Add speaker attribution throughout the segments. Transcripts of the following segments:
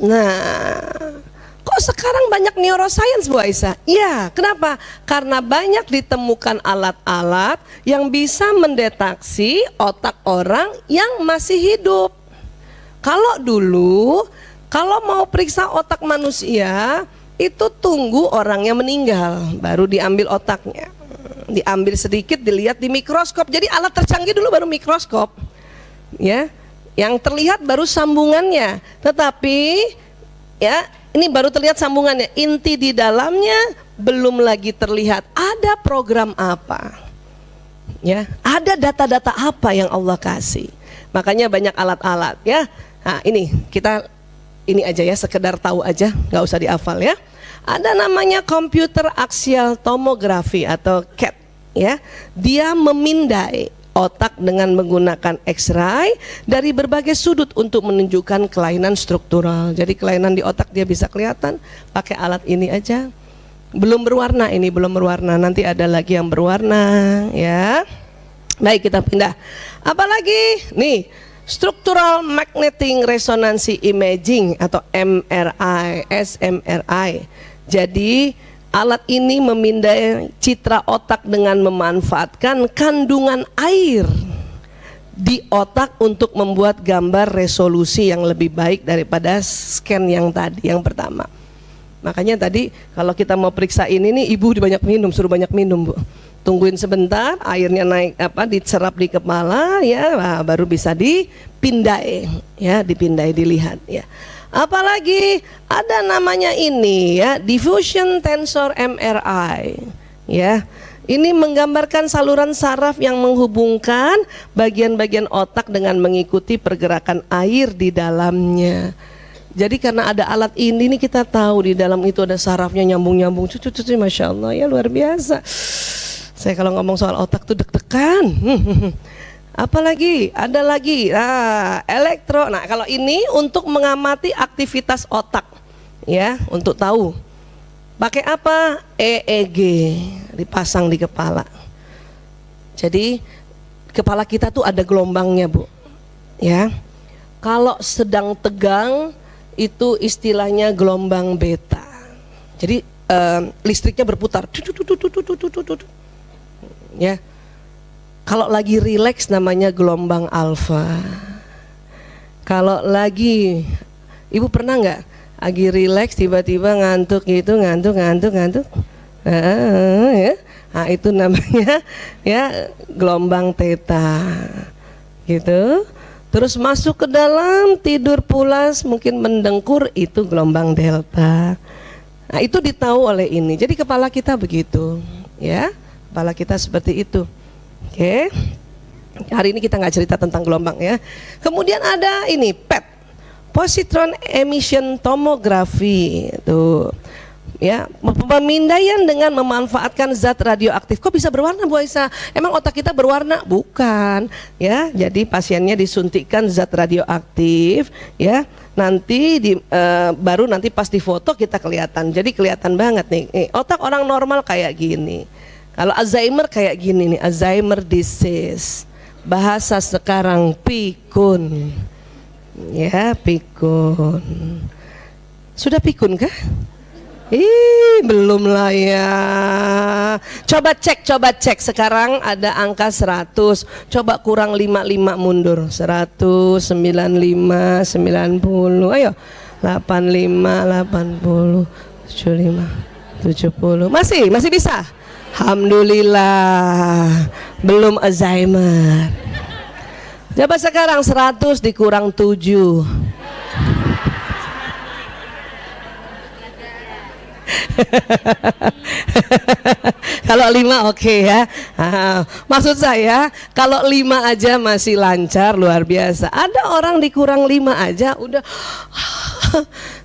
Speaker 1: Nah, kok sekarang banyak neuroscience Bu Aisyah? Iya, kenapa? Karena banyak ditemukan alat-alat yang bisa mendeteksi otak orang yang masih hidup. Kalau dulu, kalau mau periksa otak manusia, itu tunggu orangnya meninggal, baru diambil otaknya. Diambil sedikit, dilihat di mikroskop. Jadi alat tercanggih dulu baru mikroskop. Ya, yang terlihat baru sambungannya. Tetapi ya, ini baru terlihat sambungannya. Inti di dalamnya belum lagi terlihat. Ada program apa? Ya, ada data-data apa yang Allah kasih? Makanya banyak alat-alat ya. Nah, ini kita ini aja ya, sekedar tahu aja, nggak usah dihafal ya. Ada namanya computer axial tomography atau CAT ya. Dia memindai otak dengan menggunakan X-ray dari berbagai sudut untuk menunjukkan kelainan struktural. Jadi kelainan di otak dia bisa kelihatan pakai alat ini aja. Belum berwarna, ini belum berwarna, nanti ada lagi yang berwarna ya. Baik, kita pindah. Apalagi nih, Structural Magnetic Resonance Imaging atau MRI, SMRI. Jadi alat ini memindai citra otak dengan memanfaatkan kandungan air di otak untuk membuat gambar resolusi yang lebih baik daripada scan yang tadi, yang pertama. Makanya tadi kalau kita mau periksa ini nih, ibu banyak minum, suruh banyak minum Bu. Tungguin sebentar, airnya naik diserap di kepala ya, nah, baru bisa dipindai ya, dipindai dilihat ya. Apalagi ada namanya ini ya, diffusion tensor MRI ya. Ini menggambarkan saluran saraf yang menghubungkan bagian-bagian otak dengan mengikuti pergerakan air di dalamnya. Jadi karena ada alat ini nih, kita tahu di dalam itu ada sarafnya nyambung-nyambung, cucu-cucu, masya Allah ya, luar biasa. Saya kalau ngomong soal otak tuh deg-degan. Apalagi ada lagi elektro. Nah, kalau ini untuk mengamati aktivitas otak ya, untuk tahu. Pakai apa? EEG dipasang di kepala. Jadi kepala kita tuh ada gelombangnya Bu ya. Kalau sedang tegang itu istilahnya gelombang beta. Jadi listriknya berputar ya. Kalau lagi rileks namanya gelombang alfa. Kalau lagi, ibu pernah nggak lagi rileks tiba-tiba ngantuk gitu, ngantuk ya. Nah, itu namanya ya gelombang theta gitu. Terus masuk ke dalam, tidur pulas, mungkin mendengkur, itu gelombang delta. Nah, itu ditahu oleh ini. Jadi kepala kita begitu ya. Kepala kita seperti itu. Oke. Hari ini kita nggak cerita tentang gelombang ya. Kemudian ada ini PET, positron emission tomography itu ya, pemindaian dengan memanfaatkan zat radioaktif. Kok bisa berwarna Bu Aisyah? Emang otak kita berwarna? Bukan ya. Jadi pasiennya disuntikkan zat radioaktif ya. Nanti baru nanti pas difoto kita kelihatan. Jadi kelihatan banget nih, otak orang normal kayak gini. Kalau Alzheimer kayak gini nih, Alzheimer disease. Bahasa sekarang pikun. Ya, pikun. Sudah pikun kah? Belum lah ya. Coba cek sekarang ada angka 100. Coba kurang 55 mundur. 100, 95, 90. Ayo. 85, 80, 75, 70. Masih bisa? Alhamdulillah. Belum Alzheimer. Coba sekarang 100 dikurang 7. Kalau 5 oke ya. Maksud saya kalau 5 aja masih lancar, luar biasa. Ada orang dikurang 5 aja udah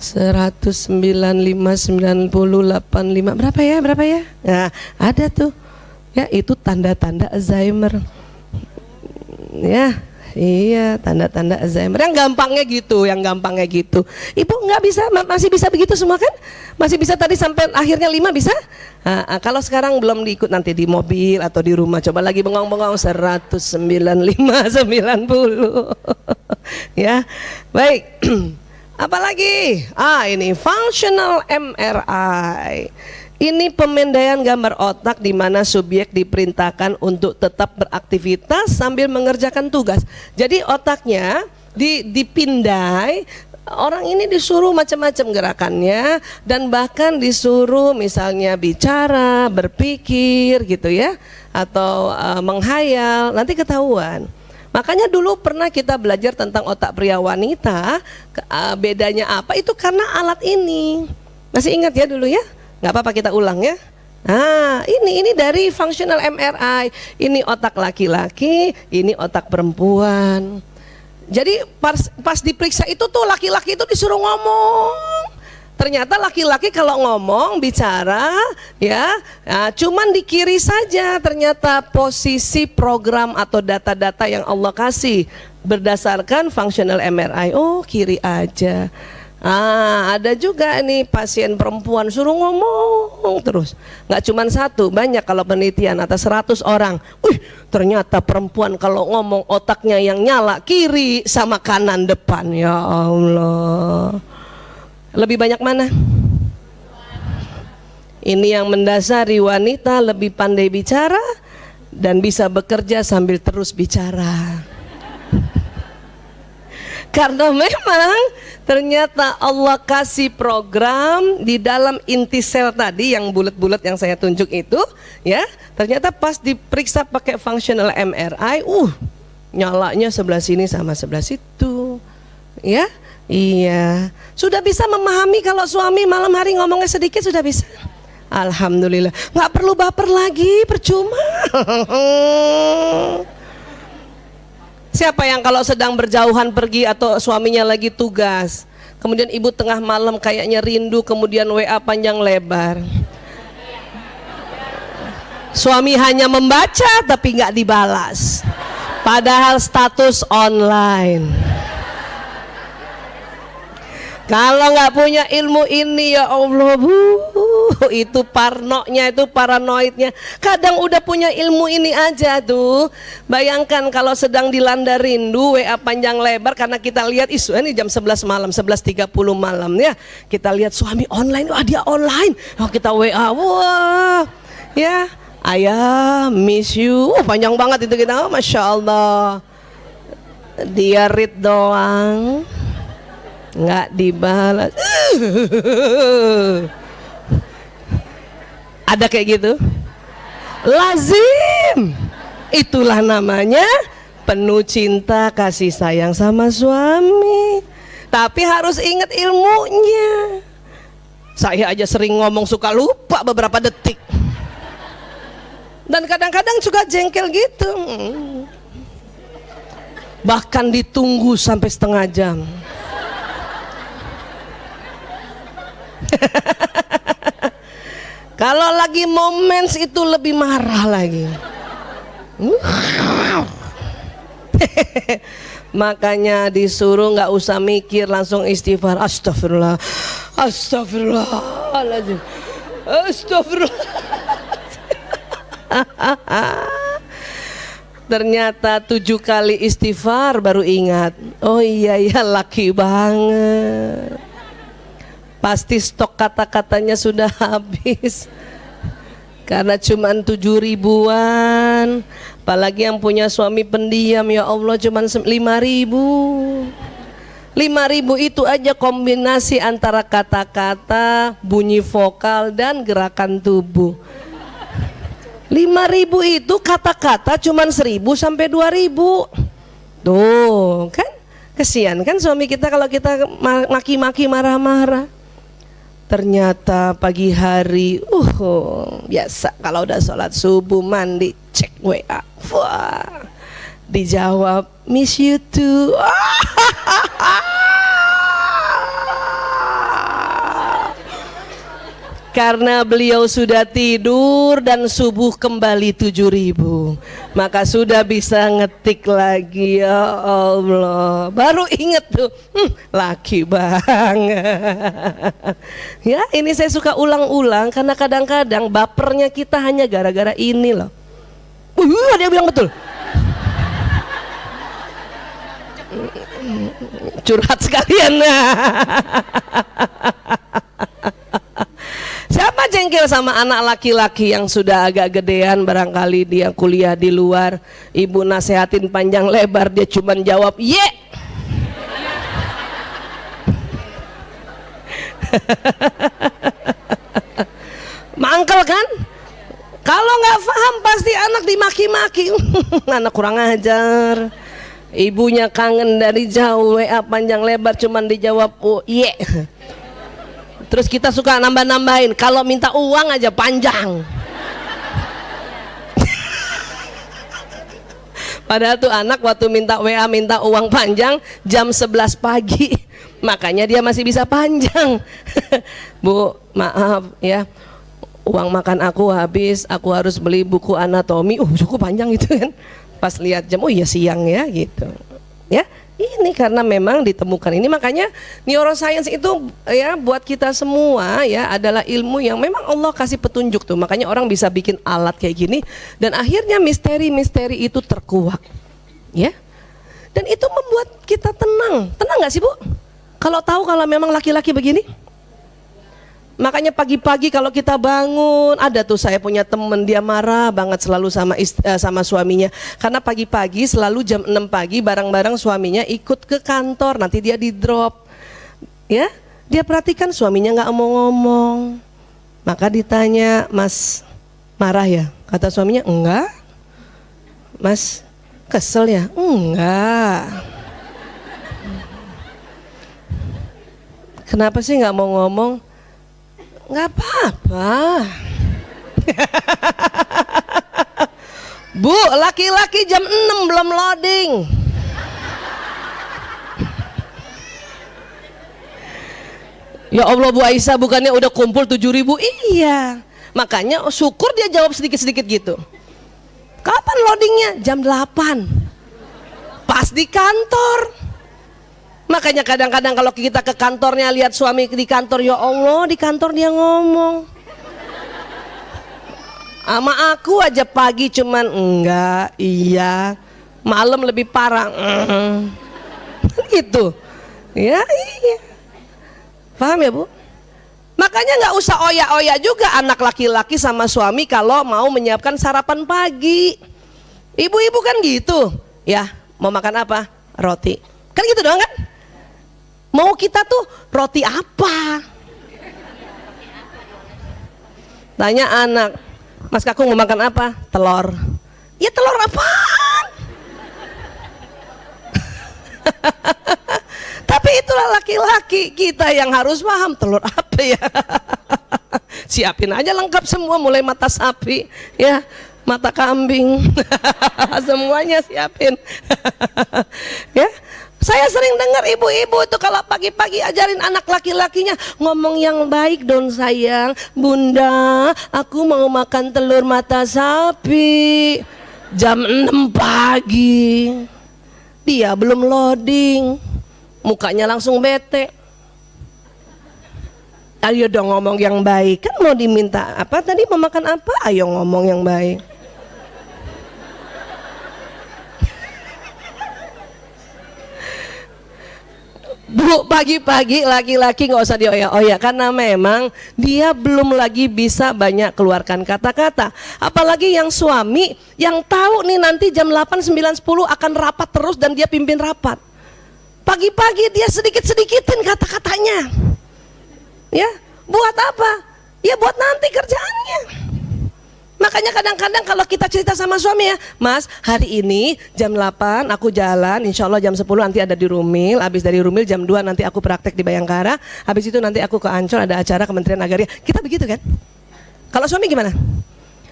Speaker 1: 195, 90, 85. Berapa ya? Nah, ada tuh. Ya, itu tanda-tanda Alzheimer. Ya. Iya, tanda-tanda Alzheimer. Yang gampangnya gitu. Ibu nggak bisa, masih bisa begitu semua kan? Masih bisa tadi sampai akhirnya 5 bisa? Kalau sekarang belum diikut, nanti di mobil atau di rumah coba lagi bengong-bengong 195, 90. Ya, baik. Apalagi? Ini functional MRI. Ini pemindaian gambar otak di mana subjek diperintahkan untuk tetap beraktivitas sambil mengerjakan tugas. Jadi otaknya dipindai, orang ini disuruh macam-macam gerakannya dan bahkan disuruh misalnya bicara, berpikir gitu ya, atau menghayal, nanti ketahuan. Makanya dulu pernah kita belajar tentang otak pria wanita, bedanya apa itu karena alat ini. Masih ingat ya dulu ya? Nggak apa-apa kita ulang ya. Nah, ini dari functional MRI. Ini otak laki-laki, ini otak perempuan. Jadi pas diperiksa itu tuh laki-laki itu disuruh ngomong. Ternyata laki-laki kalau ngomong, bicara ya, cuman di kiri saja ternyata posisi program atau data-data yang Allah kasih berdasarkan functional MRI. Oh, kiri aja. Ada juga nih pasien perempuan suruh ngomong terus. Nggak cuma satu, banyak kalau penelitian atas 100 orang. Ternyata perempuan kalau ngomong otaknya yang nyala kiri sama kanan depan. Ya Allah. Lebih banyak mana? Ini yang mendasari wanita lebih pandai bicara dan bisa bekerja sambil terus bicara. Karena memang ternyata Allah kasih program di dalam inti sel tadi yang bulat-bulat yang saya tunjuk itu ya, ternyata pas diperiksa pakai functional MRI, nyalanya sebelah sini sama sebelah situ ya. Iya, sudah bisa memahami kalau suami malam hari ngomongnya sedikit, sudah bisa. Alhamdulillah, nggak perlu baper lagi, percuma. Siapa yang kalau sedang berjauhan pergi atau suaminya lagi tugas, kemudian ibu tengah malam kayaknya rindu, kemudian WA panjang lebar, suami hanya membaca tapi nggak dibalas, padahal status online. Kalau nggak punya ilmu ini ya Allah, itu parnonya, itu paranoidnya. Kadang udah punya ilmu ini aja tuh, bayangkan kalau sedang dilanda rindu, WA panjang lebar karena kita lihat isu ini jam 11 malam, 11.30 malam ya, kita lihat suami online, wah dia online, kita WA, wah ya, ayah miss you, panjang banget itu kita, Masya Allah. Dia read doang, nggak dibalas. Ada kayak gitu? Lazim. Itulah namanya penuh cinta kasih sayang sama suami. Tapi harus ingat ilmunya. Saya aja sering ngomong suka lupa beberapa detik. Dan kadang-kadang juga jengkel gitu. Bahkan ditunggu sampai setengah jam. Kalau lagi moments itu lebih marah lagi. Makanya disuruh nggak usah mikir, langsung istighfar. Astagfirullah, astagfirullahaladzim, astagfirullah. Ternyata 7 kali istighfar baru ingat. Oh iya ya, laki banget. Pasti stok kata-katanya sudah habis karena cuman 7 ribuan. Apalagi yang punya suami pendiam, ya Allah, cuman 5 ribu. 5 ribu itu aja kombinasi antara kata-kata, bunyi vokal dan gerakan tubuh. 5 ribu itu kata-kata cuman 1.000 sampai 2.000. Tuh kan, kesian kan suami kita kalau kita maki-maki, marah-marah. Ternyata pagi hari, biasa kalau udah sholat subuh, mandi, cek WA, wah, dijawab miss you too. Karena beliau sudah tidur dan subuh kembali 7.000, maka sudah bisa ngetik lagi. Ya Allah, baru inget tuh, laki banget. Ya, ini saya suka ulang-ulang karena kadang-kadang bapernya kita hanya gara-gara ini loh. Dia bilang betul. Curhat sekalian. Siapa jengkel sama anak laki-laki yang sudah agak gedean, barangkali dia kuliah di luar, ibu nasehatin panjang lebar, dia cuman jawab ye. Mangkel kan? Kalau nggak paham pasti anak dimaki-maki. Anak kurang ajar. Ibunya kangen dari jauh, WA panjang lebar cuman dijawab oh ye. Terus kita suka nambah-nambahin, kalau minta uang aja panjang. Padahal tuh anak waktu minta WA minta uang panjang jam 11 pagi. Makanya dia masih bisa panjang. Bu, maaf ya, uang makan aku habis, aku harus beli buku anatomi. Cukup panjang itu kan. Pas lihat jam, oh iya siang ya gitu. Ya, ini karena memang ditemukan ini, makanya neuroscience itu ya buat kita semua ya adalah ilmu yang memang Allah kasih petunjuk tuh. Makanya orang bisa bikin alat kayak gini dan akhirnya misteri-misteri itu terkuak. Ya. Dan itu membuat kita tenang. Tenang nggak sih, Bu? Kalau tahu kalau memang laki-laki begini? Makanya pagi-pagi kalau kita bangun, ada tuh saya punya temen, dia marah banget selalu sama suaminya. Karena pagi-pagi selalu jam 6 pagi bareng-bareng suaminya ikut ke kantor, nanti dia di drop. Ya, dia perhatikan suaminya nggak mau ngomong. Maka ditanya, Mas marah ya? Kata suaminya, enggak. Mas kesel ya? Enggak. Kenapa sih nggak mau ngomong? Nggak apa-apa. Bu, laki-laki jam 6 belum loading. Ya Allah, Bu Aisyah, bukannya udah kumpul 7.000? Iya. Makanya syukur dia jawab sedikit-sedikit gitu. Kapan loadingnya? Jam 8. Pas di kantor. Makanya kadang-kadang kalau kita ke kantornya lihat suami di kantor, ya Allah, di kantor dia ngomong sama aku aja pagi cuman enggak, iya, malam lebih parah, gitu ya. Iya, paham ya Bu? Makanya nggak usah oya-oya juga anak laki-laki sama suami kalau mau menyiapkan sarapan pagi. Ibu-ibu kan gitu ya, mau makan apa? Roti, kan gitu doang kan? Mau kita tuh roti apa? Tanya anak, Mas Kakung mau makan apa? Telur. Ya telur apaan? Tapi itulah laki-laki kita yang harus paham telur apa ya. Siapin aja lengkap semua, mulai mata sapi ya, mata kambing. Semuanya siapin. Ya. Saya sering dengar ibu-ibu itu kalau pagi-pagi ajarin anak laki-lakinya, ngomong yang baik dong sayang. Bunda, aku mau makan telur mata sapi. Jam 6 pagi. Dia belum loading. Mukanya langsung bete. Ayo dong ngomong yang baik. Kan mau diminta apa tadi, mau makan apa? Ayo ngomong yang baik. Bu, pagi-pagi laki-laki nggak usah dioyak-oyak karena memang dia belum lagi bisa banyak keluarkan kata-kata. Apalagi yang suami yang tahu nih nanti jam 8, 9, 10 akan rapat terus dan dia pimpin rapat. Pagi-pagi dia sedikit-sedikitin kata-katanya. Ya, buat apa? Ya buat nanti kerjaannya. Makanya kadang-kadang kalau kita cerita sama suami ya, Mas hari ini jam 8 aku jalan, insya Allah jam 10 nanti ada di Rumil, habis dari Rumil jam 2 nanti aku praktek di Bayangkara, habis itu nanti aku ke Ancol ada acara Kementerian Agraria. Kita begitu kan? Kalau suami gimana?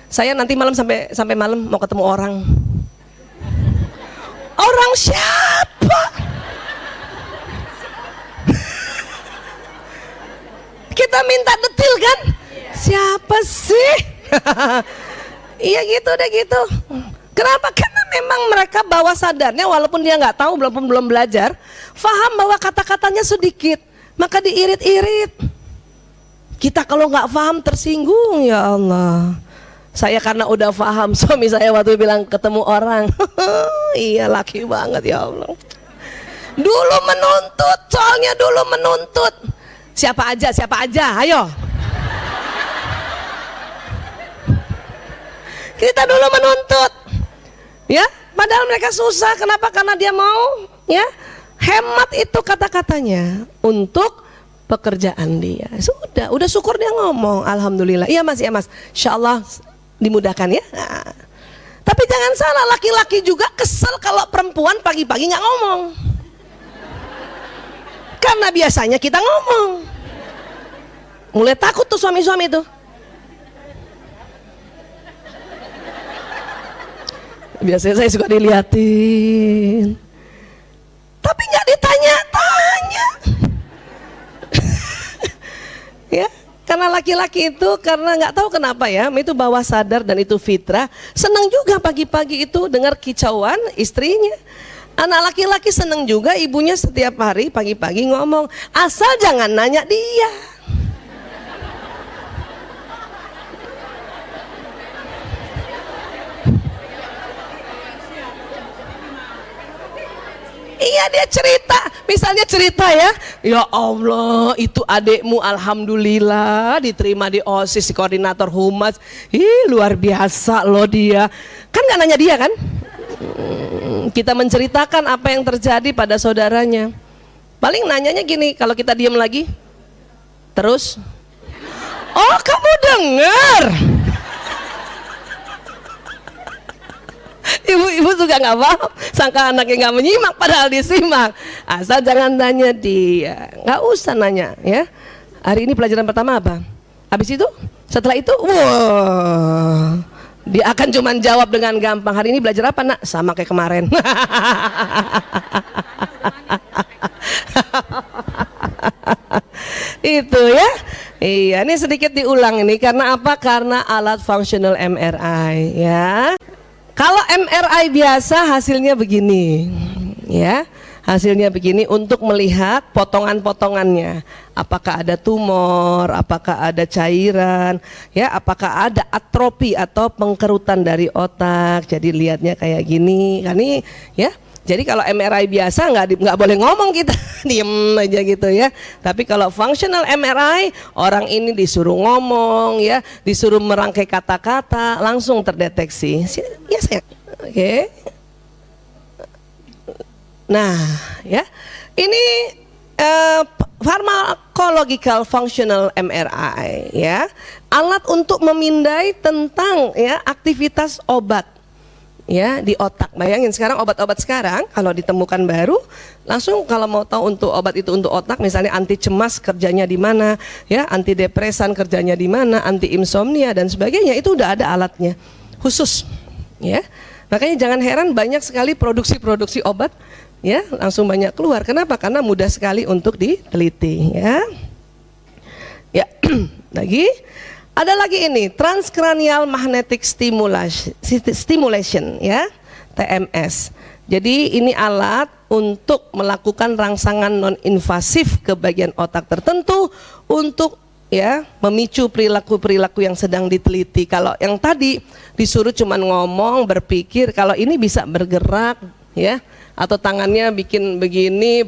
Speaker 1: Saya nanti malam sampai malam mau ketemu orang. Orang siapa? Kita minta detil kan? Siapa sih? Iya gitu deh gitu. Kenapa? Karena memang mereka bawah sadarnya walaupun dia nggak tahu, belum belajar, faham bahwa kata-katanya sedikit, maka diirit-irit. Kita kalau nggak paham tersinggung, ya Allah. Saya karena udah paham, suami saya waktu bilang ketemu orang, iya laki banget ya Allah. Dulu menuntut, soalnya dulu menuntut. Siapa aja, ayo. Kita dulu menuntut, ya. Padahal mereka susah, kenapa? Karena dia mau, ya, hemat itu kata-katanya untuk pekerjaan dia. Udah syukur dia ngomong, alhamdulillah. Iya mas, ya mas, insya Allah dimudahkan ya. Nah. Tapi jangan salah, laki-laki juga kesel kalau perempuan pagi-pagi nggak ngomong. Karena biasanya kita ngomong. Mulai takut tuh suami-suami tuh. Biasanya saya suka diliatin, tapi nggak ditanya-tanya. Ya, karena laki-laki itu karena nggak tahu kenapa ya, itu bawah sadar dan itu fitrah. Senang juga pagi-pagi itu dengar kicauan istrinya. Anak laki-laki senang juga ibunya setiap hari pagi-pagi ngomong, asal jangan nanya dia. Iya, dia cerita, misalnya cerita ya Allah itu adekmu alhamdulillah diterima di OSIS, di koordinator humas, luar biasa loh dia. Kan gak nanya dia kan? Kita menceritakan apa yang terjadi pada saudaranya. Paling nanyanya gini, kalau kita diam lagi, terus, oh kamu dengar? Ibu-ibu juga nggak paham, sangka anaknya nggak menyimak, padahal disimak. Asal jangan tanya dia, nggak usah nanya ya. Hari ini pelajaran pertama apa? Habis itu, setelah itu, wah, dia akan cuman jawab dengan gampang. Hari ini belajar apa nak? Sama kayak kemarin. Itu ya. Iya, ini sedikit diulang ini karena apa? Karena alat functional MRI ya. Kalau MRI biasa hasilnya begini, ya, hasilnya begini untuk melihat potongan-potongannya, apakah ada tumor, apakah ada cairan, ya, apakah ada atrofi atau pengkerutan dari otak. Jadi lihatnya kayak gini, kan ini, ya. Jadi kalau MRI biasa nggak boleh ngomong kita, diem aja gitu ya. Tapi kalau functional MRI, orang ini disuruh ngomong ya, disuruh merangkai kata-kata, langsung terdeteksi. Ya saya, oke. Nah, ya, ini pharmacological functional MRI ya, alat untuk memindai tentang ya aktivitas obat. Ya di otak. Bayangin sekarang obat-obat sekarang kalau ditemukan baru langsung kalau mau tahu untuk obat itu untuk otak, misalnya anti cemas kerjanya di mana, ya anti depresan kerjanya di mana, anti insomnia dan sebagainya, itu udah ada alatnya khusus ya. Makanya jangan heran banyak sekali produksi obat ya langsung banyak keluar. Kenapa? Karena mudah sekali untuk diteliti ya. Ya lagi ada lagi ini transcranial magnetic stimulation ya, TMS. Jadi ini alat untuk melakukan rangsangan non invasif ke bagian otak tertentu untuk ya memicu perilaku-perilaku yang sedang diteliti. Kalau yang tadi disuruh cuman ngomong, berpikir, kalau ini bisa bergerak ya, atau tangannya bikin begini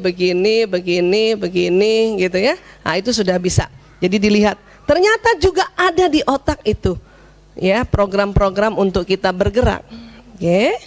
Speaker 1: gitu ya. Nah, itu sudah bisa. Jadi dilihat ternyata juga ada di otak itu ya program-program untuk kita bergerak. Oke.